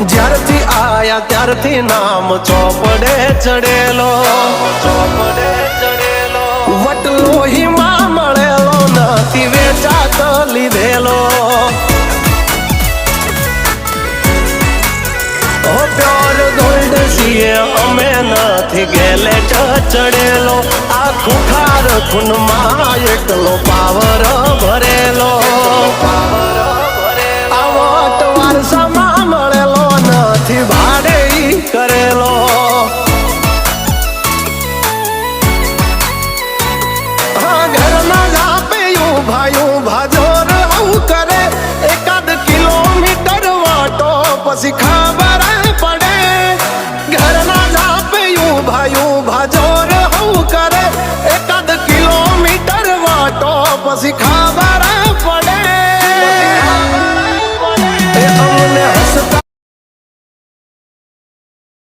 જ્યારથી આયા ત્યારથી નામ ચોપડે ચડેલો, વટલોહીમાં મળેલો નથી વેચાત લીધેલો. પ્યોર ગોલ્ડ છીએ અમે નથી ગેલેટ ચડેલો. આ ખુખાર ખૂનમાં એકલો પાવર ભરેલો. આ વટ વારસામાં મળેલો નથી ભાડે કરેલો. હા ઘરના જાપે ભાયું ભાજોર આવું કરે. એકાદ કિલોમીટર વાટો પછી ખબર પડે. ઘરના જાપે ભાયું ભાજોર આવું કરે. એકાદ કિલોમીટર વાટો પછી